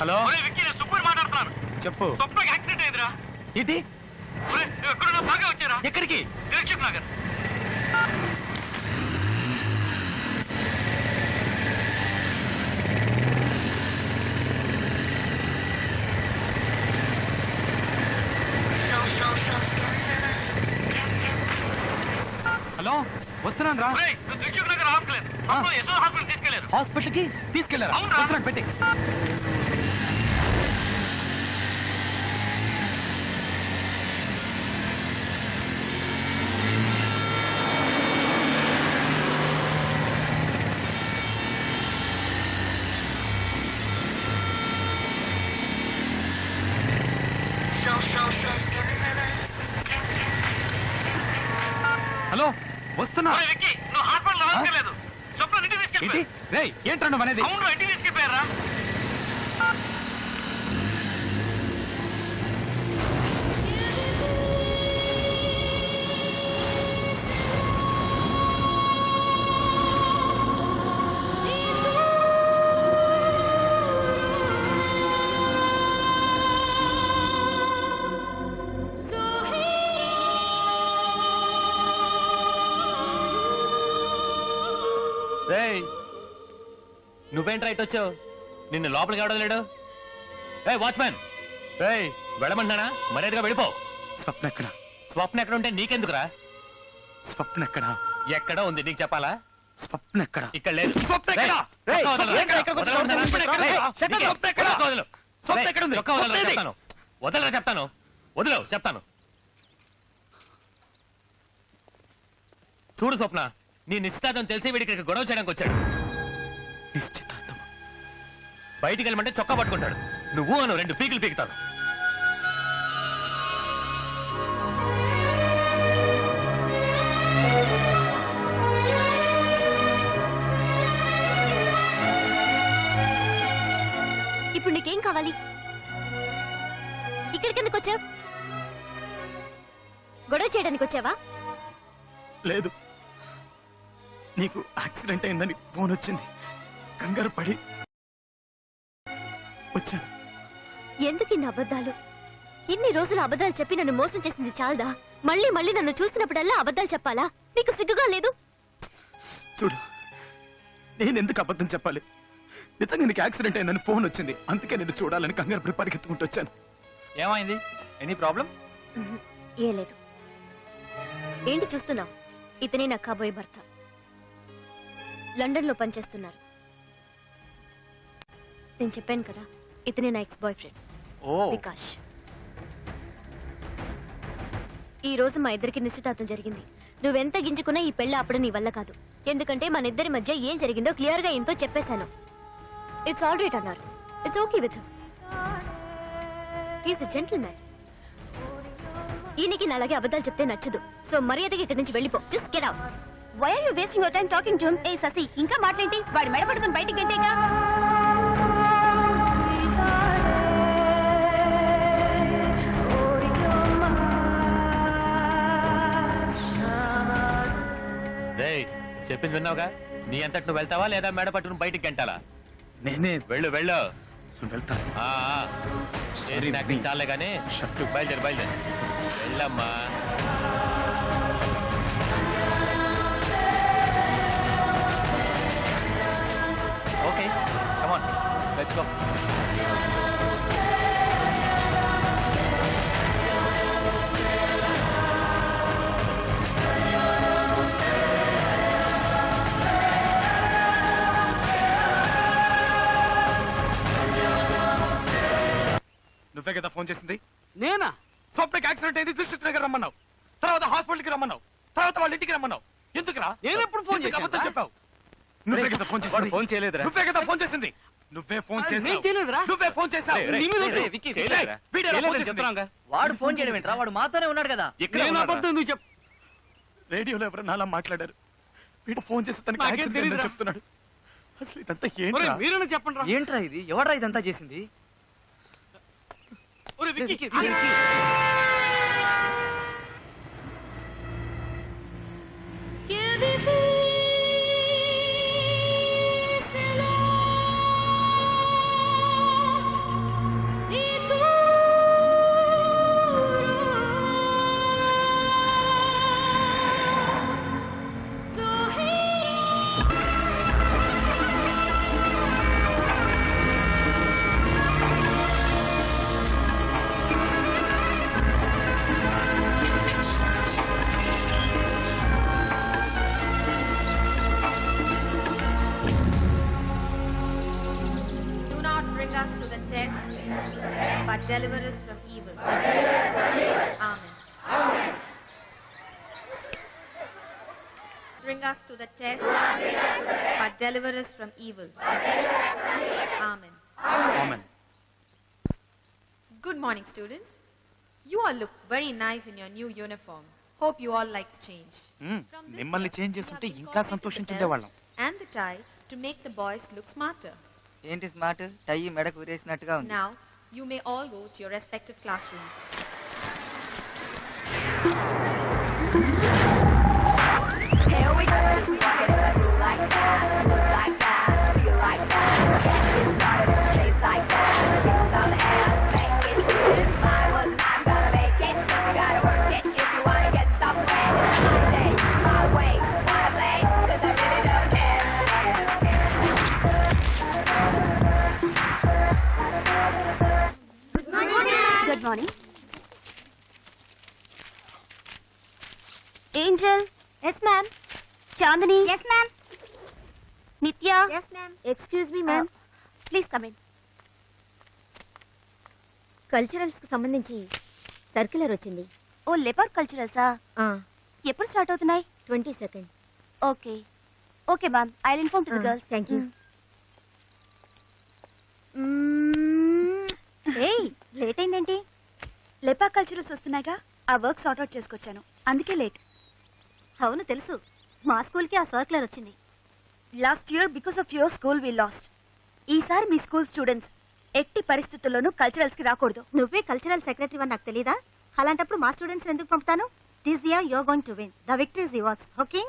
Hello Vicky, నేను సుబ్బుని మాట్లాడుతున్నాను. చెప్పు. స్వప్నకి యాక్సిడెంట్ అయిందిరా. ఏంటి? నువ్వు ఎక్కడున్నా బాగా వచ్చారా? ఎక్కడికి? దిల్సుఖ్ నగర్. హలో, వస్తున్నాను రా. నువ్వు దిల్సుఖ్ నగర్ హాస్పిటల్ హాస్పిటల్ తీసుకెళ్లారు. హాస్పిటల్ కి తీసుకెళ్లారా? అవునురా. వస్తున్నాను, పెట్టి. హలో, వస్తున్నా. విక్కీ, నువ్వు హాస్పిటల్ రావట్లేదు. స్వప్న ఇంటికి ఏంటి? తీసుకెళ్ళి. రేయ్, ఏంట్రా నువ్వు అనేది? అవును, ఇంటికి తీసుకెళ్ళిపోయారా? రేయ్, నువ్వేంట్రా ఇటు వచ్చావు? నిన్ను లోపలికి ఎవడో లేడు. వాచ్మ్యాన్, రేయ్ వెళ్ళమంటున్నానా? మర్యాదగా వెళ్ళిపో. స్వప్న ఎక్కడ? స్వప్న ఎక్కడ ఉంటే నీకెందుకురా? స్వప్న ఎక్కడ? ఎక్కడ ఉంది నీకు చెప్పాలా? స్వప్న ఎక్కడ? ఇక్కడ లేదు. స్వప్న ఎక్కడ? వదలరా చెప్తాను. వదలవు చెప్తాను. చూడు స్వప్న, నీ నిశ్చితార్థం తెలిసి వీడికి ఇక్కడ గొడవ చేయడానికి వచ్చాడు. నిశ్చితార్థం? బయటికి వెళ్ళమంటే చొక్కా పట్టుకుంటాడు. నువ్వు అను 2 పీకులు పీకుతాను. ఇప్పుడు నీకేం కావాలి? ఇక్కడికి ఎందుకు వచ్చావు? గొడవ చేయడానికి వచ్చావా? లేదు, నీకు యాక్సిడెంట్ అయిందని ఫోన్ వచ్చింది. కంగారు పడి వచ్చాను. ఎందుకు ఇన్ని అబద్ధాలు? ఇన్ని రోజులు అబద్ధాలు చెప్పి నన్ను మోసం చేసింది చాలదా? మళ్ళీ మళ్ళీ నన్ను చూసినప్పుడల్లా అబద్ధాలు చెప్పాలా? నీకు సిగ్గుగా లేదు? చూడు, నేను ఎందుకు అబద్ధం చెప్పాలి? నిజంగా నీకు యాక్సిడెంట్ అయిందని ఫోన్ వచ్చింది. అందుకే నేను చూడాలని కంగారు పడి పరిగెత్తుకుంటూ వచ్చాను. ఏమైంది? Any problem? ఏం లేదు. ఏంటి చూస్తున్నావు? ఇతనే నా కాబోయే భర్త. లండన్ లో పనిచేస్తున్నారు. నేను చెప్పాను కదా, ఇతనే నా ఎక్స్ బాయ్ ఫ్రెండ్ వికాష్. ఈ రోజు మా ఇద్దరికి నిశ్చితార్థం జరిగింది. నువ్వెంత గింజుకున్నా ఈ పెళ్లి అప్పుడు నీ వల్ల కాదు. ఎందుకంటే మన ఇద్దరి మధ్య ఏం జరిగిందో క్లియర్ గా ఇంతో చెప్పేశాను. ఇట్స్ ఆల్ రైట్ అన్నారు. It's okay with him. He is a gentleman. ఈయనకి నాలాగే అబద్ధాలు చెప్తే నచ్చదు. సో మర్యాదగా ఇక్కడి నుంచి వెళ్ళిపో. Just get out. Why are you wasting your time talking to him? ఏ ససి, ఇంకా మాట్లాడేంటి? వాడి మెడ పట్టుకొని బయటికి గెంటేగా. రేయ్, చెప్పింది విన్నావుగా? నీ అంతటి నువ్వు వెళ్తావా లేదా మెడ పట్టుకుని బయటికి గంటాలా? నేనే వెళ్ళు వెళ్ళు. వెళ్తాను. నాకు చాలే కానీ బయలుదేరు బయలుదేరు. వెళ్ళమ్మా. Okay, come on, let's go. నువ్వే కదా ఫోన్ చేసింది? నేనా? స్వప్నకి యాక్సిడెంట్ అయింది, దిల్సుఖ్ నగర్ రమ్మన్నావు. తర్వాత హాస్పిటల్కి రమ్మన్నావు. తర్వాత వాళ్ళ ఇంటికి రమ్మన్నావు. ఎందుకురా? నేను ఎప్పుడు ఫోన్ చేశాను? అబద్ధం చెప్పావు. నువ్వే కదా ఫోన్ చేసింది. ఫోన్ చేయలేదురా. నువ్వే కదా ఫోన్ చేసింది. నువ్వే ఫోన్ చేసావు. నేను చేయలేదురా. నువ్వే ఫోన్ చేసావు. నీ మీద ఒట్టు. విక్కీ, చేయలేదురా. వీడేరా ఫోన్ చేసింది? వాడు ఫోన్ చేయడం ఏంట్రా? వాడు మాతోనే ఉన్నాడు కదా. నేను అబద్ధం ఎందుకు చెప్పు? రేడియోలో ఎవరన్నా అలా మాట్లాడారు. వీడు ఫోన్ చేసి తనకి నాకేం యాక్సిడెంట్ తెలీదురా. అయిందని చెప్తున్నాడు. అసలు ఇదంతా ఒరేయ్, ఏంటి? మీరేనా చెప్పండి రా. ఏంట్రా ఇది? ఎవడ్రా ఇదంతా చేసింది? ఒరేయ్, Vicky, Vicky, Vicky. Vicky. but deliver us from evil. Amen. Bring us to the test, but deliver us from evil. Amen. Amen. Good morning, students. You all look very nice in your new uniform. Hope you all like the change. మిమ్మల్ని change చేస్తుంటే ఇంకా సంతోషించుండేవాళ్ళం. And the tie to make the boys look smarter. ఏంటి smart టై మెడకు వేసినట్టుగా ఉంది. Now, you may all go to your respective classrooms. Here we go. Just rock it and do like that, feel like that. Get started and stay like that. Give some ass, make it. This mine was not gonna make it. You gotta work it if you wanna get somewhere. It's my day, my way. Wanna play? 'Cause I really don't care. Good morning. Angel. Yes, ma'am. Chandani. Yes, ma'am. Nitya. Yes, ma'am. Excuse me, ma'am. Please come in. Culturals కు సంబంధించి circular వచ్చింది. ఓ leopard కల్చరల్సా? ఎప్పుడు start అవుతున్నాయి? 22nd. Okay okay ma'am, I will inform to the girls. Thank you. ఏయ్, late అయిందేంటి? Leopard culturals వస్తున్నాయిగా, ఆ work sort out చేసుకొచ్చాను, అందుకే late. అవును తెలుసు, మా స్కూల్కి ఆ సర్క్యులర్ వచ్చింది. Last year because of your school we lost. ఈసారి మీ స్కూల్ స్టూడెంట్స్ ఎట్టి పరిస్థితుల్లోనూ కల్చరల్స్ కి రాకూడదు. నువ్వే కల్చరల్ సెక్రటరీ అని నాకు తెలీదా? అలాంటప్పుడు మా స్టూడెంట్స్ ఎందుకు పంపుతాను? This year you are going to win. The victory is yours. Okay?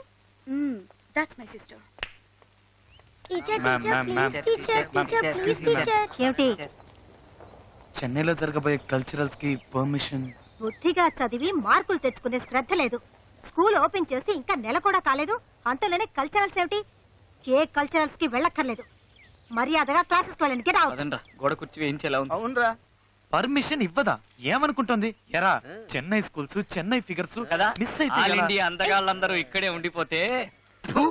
That's my sister. Teacher teacher please, teacher teacher please, teacher. ఏమిటి? చెన్నైలో జరగబోయే కల్చరల్స్ కి పర్మిషన్. బుద్ధిగా చదివి మార్కులు తెచ్చుకునే శ్రద్ధ లేదు. స్కూల్ ఓపెన్ చేసి ఇంకా నెల కూడా కాలేదు, అంతలోనే కల్చరల్స్ ఏమిటి? ఏ కల్చరల్స్ కి వెళ్ళక్కర్లేదు. మర్యాదగా క్లాసెస్ వెళ్ళండి. Get out. గోడ కుర్చీ వేయించేలా ఉంది. అవునరా, పర్మిషన్ ఇవ్వదా? ఏమనుకుంటుంది? ఎరా, చెన్నై స్కూల్స్, చెన్నై ఫిగర్స్ కదా మిస్ ఆల్ అయితే ఇండియా అందగాళ్ళందరూ ఇక్కడే ఉండిపోతే ఫు,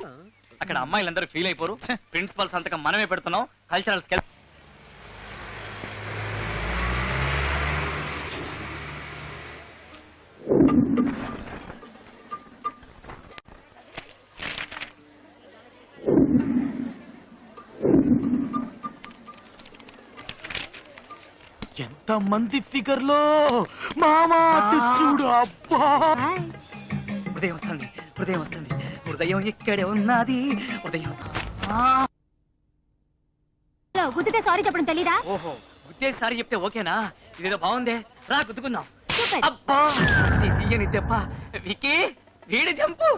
అక్కడ అమ్మాయిలందరూ ఫీల్ అయిపోరు. ప్రిన్సిపల్ సంతకం మనమే పెడుతున్నాం. కల్చరల్స్ ఎంత మంది ఫిగర్ లో మామా అటు చూడు. అబ్బా, హృదయం వస్తుంది, హృదయం వస్తుంది, హృదయం ఇక్కడే ఉన్నది. హృదయం గుద్దితే సారీ చెప్పడం తెలీదా? ఓహో, గుర్తేసారి చెప్తే ఓకేనా? ఇదేదో బాగుందే, రా గుద్దుకుందాం. Stupid. అబ్బా, నీ తీయని దెబ్బ. వికీ, వీడి జంపు.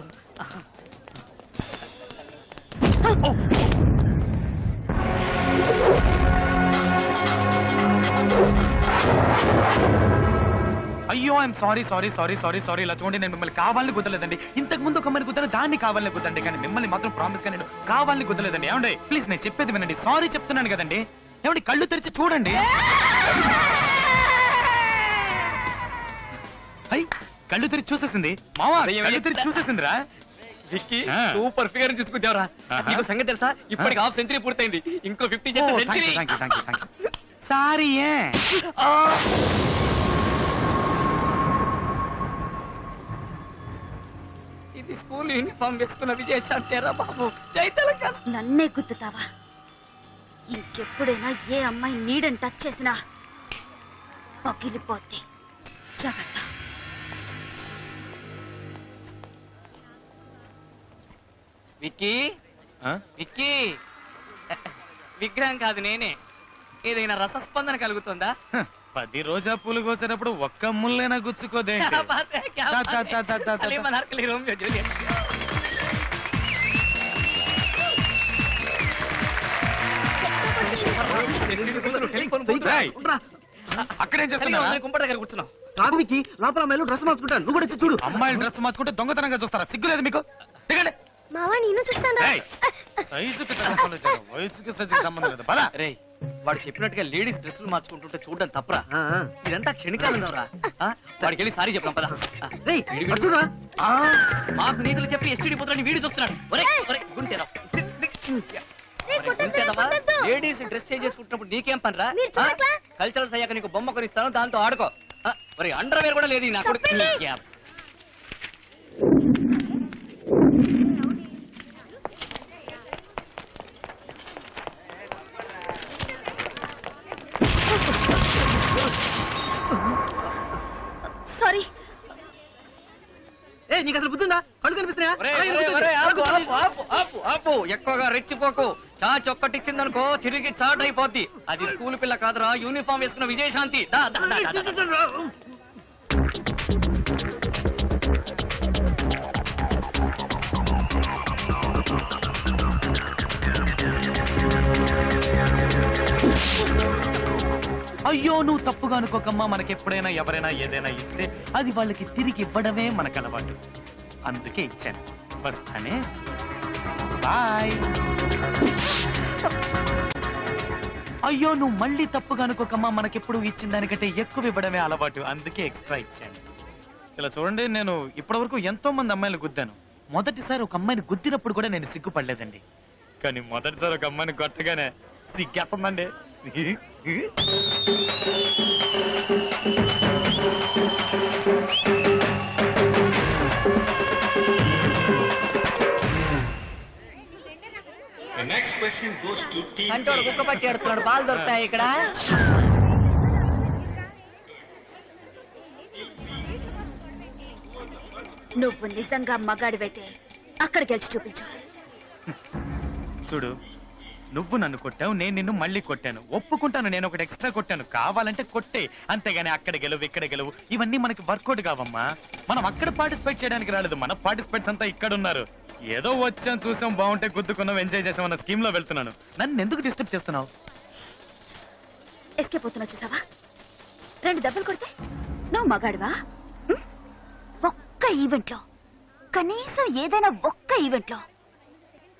అయ్యో, I'm sorry sorry sorry sorry sorry. ఇలా చూడండి, నేను మిమ్మల్ని కావాలని గుద్దలేదండి. ఇంతకు ముందు ఒక అమ్మాయిని గుద్దాను, దాన్ని కావాలని గుద్దండి, కానీ మిమ్మల్ని మాత్రం ప్రామిస్ గా నేను కావాలని గుద్దలేదండి. ఏమండి ప్లీజ్, నేను చెప్పేది వినండి. సారీ చెప్తున్నాను కదండి. ఏమండి, కళ్ళు తెరిచి చూడండి. అయ్, కళ్ళు తెరిచి చూసేసింది మావా, కళ్ళు తెరిచి చూసేసిందిరా. విక్కీ, ఆ. సూపర్ ఫిగర్ తీసుకుంటావరా. ఆహా. నీకు సంగతి తెలుసా? ఇప్పటికి హాఫ్ సెంచరీ పూర్తయింది. ఇంకో 50 చేస్తే సెంచరీ. సారీ. ఇది స్కూల్ యూనిఫామ్ వేసుకున్న విజయశాంతేరా బాబు. జై తెలంగాణ. నన్నే గుద్దుతావా? ఇంకెప్పుడైనా ఏ అమ్మాయి నీడని టచ్ చేసినా పగిలిపోద్ది. జాగ్రత్త. విక్కీ, విక్కీ, విగ్రహం కాదు నేనే. ఏదైనా రసస్పందన కలుగుతుందా? 10 రోజా పూలు కోసేటప్పుడు ఒక్క ముళ్ళైనా గుచ్చుకోదే. క్యా బాత్ హై, క్యా బాత్ హై. సలీమన్ హర్కలి, రోమియో జూలియట్. అక్కడేం చేస్తున్నా? కుంపటి దగ్గర కూర్చున్నాం. రాఘవికి లోపల అమ్మాయిలు డ్రెస్ మార్చుకుంటాను, నువ్వు కూడా వచ్చి చూడు. అమ్మాయిలు డ్రెస్ మార్చుకుంటే దొంగతనంగా చూస్తారా? సిగ్గులేదు మీకు? దిగండి. మావా, నేను చూస్తాను. ఏయ్, సైజుకి తగ్గకుండా చేద్దాం. వయసుకి సైజుకి సంబంధం లేదు. పద. రే, వాడు చెప్పినట్టుగా లేడీస్ డ్రెస్సులు మార్చుకుంటుంటే చూడడం తప్పరా? ఆ, ఆ. ఇదంతా క్షణికాలం రా. వాడికి వెళ్ళి సారీ చెప్పాం పదా. రేయ్, అటు చూడురా. మాకు నీతులు చెప్పి ఎస్టీడీ పోతాడని వీడి చూస్తున్నాడు. లేడీస్ డ్రెస్ చేంజ్ చేసుకుంటున్నప్పుడు నీకేం పని రా? మీరు చూడట్లా? కల్చరల్స్ అయ్యాక నీకు బొమ్మ కొనిస్తాను, దాంతో ఆడుకో. మరి అండర్వేర్ కూడా లేదు నా కొడుకు. సారీ. ఏ నీకు అసలు బుద్ధిందా? కళ్ళు కనిపిస్తున్నాయా? ఎక్కువగా రెచ్చిపోకు. చాచి ఒక్కటిచ్చిందనుకో తిరిగి చాట్ అయిపోద్ది. అది స్కూల్ పిల్ల కాదురా, యూనిఫామ్ వేసుకున్న విజయశాంతి. దా, దా, దా, దా, దా. అయ్యో నువ్వు తప్పుగా అనుకోకమ్మా. మనకెప్పుడైనా ఎవరైనా ఏదైనా ఇస్తే అది వాళ్ళకి తిరిగి ఇవ్వడమే మనకు అలవాటు. అందుకే ఇచ్చాను. వస్తానే, బాయ్. అయ్యో నువ్వు మళ్ళీ తప్పుగా అనుకోకమ్మా. మనకెప్పుడు ఇచ్చిన దానికంటే ఎక్కువ ఇవ్వడమే అలవాటు. అందుకే ఎక్స్ట్రా ఇచ్చాను. ఇలా చూడండి, నేను ఇప్పటివరకు ఎంతో మంది అమ్మాయిలు గుద్దాను. మొదటిసారి ఒక అమ్మాయిని గుద్దినప్పుడు కూడా నేను సిగ్గుపడలేదండి. కానీ మొదటిసారి ఒక అమ్మాయిని కొట్టగానే సిగ్గేస్తుందండి. అంటోడు కుక్క పట్టి ఎడుతున్నాడు. పాలు దొరుకుతాయి ఇక్కడ? నువ్వు నిజంగా మగాడివైతే అక్కడ గెలిచి చూపించు. చూడు, నువ్వు నన్ను కొట్టావు, నేను నిన్ను మళ్ళీ కొట్టాను. ఒప్పుకుంటాను, నేను ఒకటి ఎక్స్ట్రా కొట్టాను. కావాలంటే కొట్టే, అంతేగాని అక్కడ గెలువు ఇక్కడ గెలువు ఇవన్నీ మనకి వర్కౌట్ కావమ్మా. మనం అక్కడ పార్టిసిపేట్ చేయడానికి రాలేదు. మన పార్టిసిపేట్స్ అంతా ఇక్కడ ఉన్నారు. ఏదో వచ్చాం, చూసాం, బాగుంటే గుద్దుకున్నాం, ఎంజాయ్ చేసాం అన్న స్కీమ్ లో వెళ్తున్నాను. నన్ను ఎందుకు డిస్టర్బ్ చేస్తున్నావు? ఎస్కేప్ అవుతున్నావు చూసావా? 2 దెబ్బలు కొడితే నువ్వు మగాడివా? ఒక్క ఈవెంట్ లో, కనీసం ఏదైనా ఒక్క ఈవెంట్ లో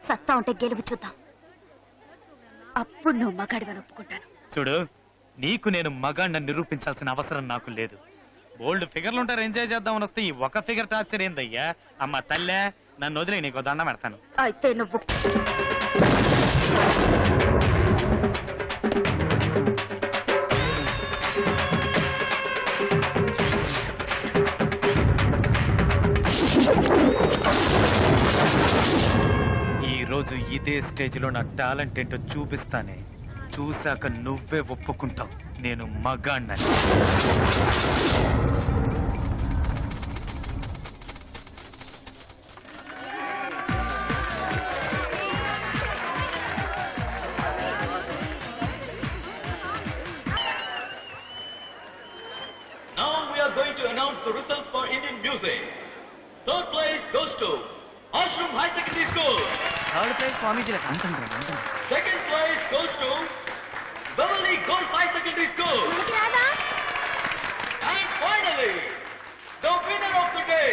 సత్తా ఉంటే గెలుపు చూద్దాం. అప్పుడు నువ్వు మగాడివని ఒప్పుకుంటాను. చూడు, నీకు నేను మగాడిని నిరూపించాల్సిన అవసరం నాకు లేదు. బోల్డ్ ఫిగర్లు ఉంటారు, ఎంజాయ్ చేద్దామని వస్తే ఈ ఒక ఫిగర్ టార్చర్ ఏందయ్యా? అమ్మ తల్లే, నన్ను వదిలే, నీకు దండం పెడతాను. అయితే నువ్వు ఈ రోజు ఇదే స్టేజ్ లో నా టాలెంట్ ఏంటో చూపిస్తానే. చూశాక నువ్వే ఒప్పుకుంటావు నేను మగాణ్ణని. Now we are going to announce the results for Indian music. Third place goes to Ashram High Secondary School. Third prize స్వామీజీలకు అంటాను. Second place goes to Beverly Girls High Secondary School. And finally, the winner of the day